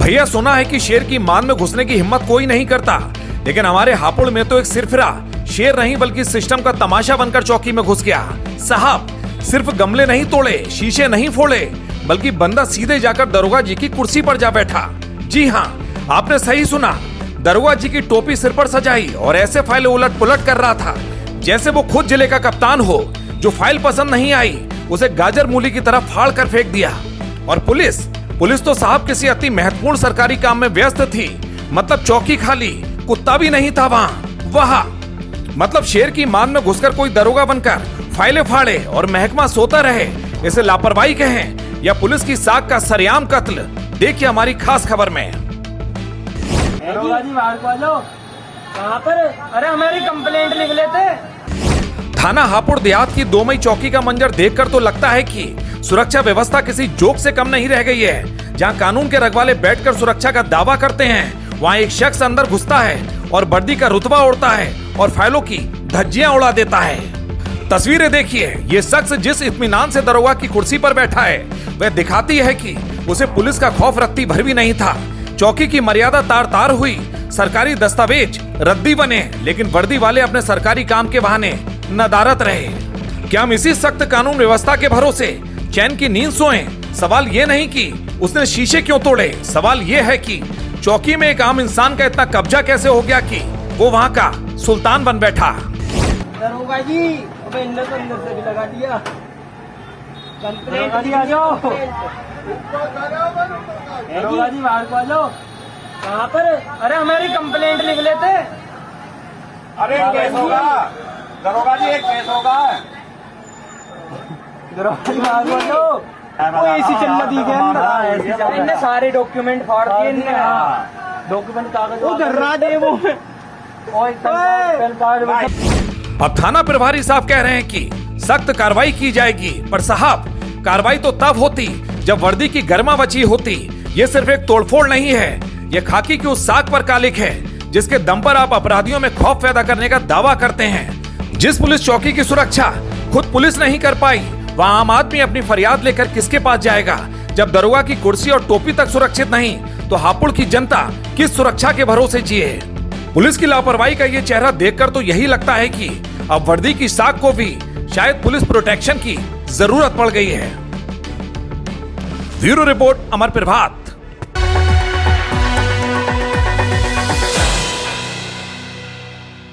भैया सुना है कि शेर की मान में घुसने की हिम्मत कोई नहीं करता, लेकिन हमारे हापुड़ में तो एक सिरफिरा शेर नहीं बल्कि सिस्टम का तमाशा बनकर चौकी में घुस गया। साहब सिर्फ गमले नहीं तोड़े, शीशे नहीं फोड़े, बल्कि बंदा सीधे जाकर दरोगा जी की कुर्सी पर जा बैठा। जी हाँ, आपने सही सुना, दरोगा जी की टोपी सिर पर सजाई और ऐसे फाइल उलट पुलट कर रहा था जैसे वो खुद जिले का कप्तान हो। जो फाइल पसंद नहीं आई उसे गाजर मूली की तरह फाड़ कर फेंक दिया। और पुलिस तो साहब किसी अति महत्वपूर्ण सरकारी काम में व्यस्त थी। मतलब चौकी खाली, कुत्ता भी नहीं था वहाँ। वाह, मतलब शेर की मान में घुसकर कोई दरोगा बनकर फाइलें फाड़े और महकमा सोता रहे, इसे लापरवाही कहें या पुलिस की साख का सरेआम कत्ल। देखिए हमारी खास खबर में। दरोगा जी बाहर को आ जाओ। कहाँ पर? अरे हमारी कंप्लेंट लिख लेते। थाना हापुड़ देहात की 2 मई चौकी का मंजर देखकर तो लगता है कि सुरक्षा व्यवस्था किसी जोक से कम नहीं रह गई है। जहां कानून के रखवाले बैठकर सुरक्षा का दावा करते हैं, वहां एक शख्स अंदर घुसता है और वर्दी का रुतबा ओढ़ता है और फाइलों की धज्जियां उड़ा देता है। तस्वीरें देखिए, ये शख्स जिस इत्मीनान से दरोगा की कुर्सी पर बैठा है वह दिखाती है कि उसे पुलिस का खौफ रत्ती भर भी नहीं था। चौकी की मर्यादा तार तार हुई, सरकारी दस्तावेज रद्दी बने, लेकिन वर्दी वाले अपने सरकारी काम के बहाने नदारत रहे। क्या हम इसी सख्त कानून व्यवस्था के भरोसे चैन की नींद सोएं? सवाल ये नहीं कि उसने शीशे क्यों तोड़े, सवाल ये है कि चौकी में एक आम इंसान का इतना कब्जा कैसे हो गया कि वो वहाँ का सुल्तान बन बैठा। दरोगा जी, अबे इन्हें तो अंदर से भी लगा दिया। कंप्लेंट दिया जाओ। दरोगा जी बाहर को आ जाओ। कहाँ पर? अरे हमारी कंप्लेंट लिख लेते। अरे केस होगा दरोगा जी, एक केस होगा। दरोगा जी बाहर को आ जाओ। वो एसी चलना दी गया अंदर। इनने सारे डॉक्यूमेंट फाड़ दिए। इनने डॉक्यूमेंट कागज वो दर्रा दे वो। अब थाना प्रभारी साहब कह रहे हैं कि सख्त कार्रवाई की जाएगी, पर साहब कार्रवाई तो तब होती जब वर्दी की गर्मा बची होती। ये सिर्फ एक तोड़फोड़ नहीं है, ये खाकी की उस साख पर कालिक है जिसके दम पर आप अपराधियों में खौफ पैदा करने का दावा करते हैं। जिस पुलिस चौकी की सुरक्षा खुद पुलिस नहीं कर पाई, वहाँ आम आदमी अपनी फरियाद लेकर किसके पास जाएगा? जब दरोगा की कुर्सी और टोपी तक सुरक्षित नहीं, तो हापुड़ की जनता किस सुरक्षा के भरोसे जिए? पुलिस की लापरवाही का ये चेहरा देखकर तो यही लगता है कि अब वर्दी की साख को भी शायद पुलिस प्रोटेक्शन की जरूरत पड़ गई है। ब्यूरो रिपोर्ट, अमर प्रभात।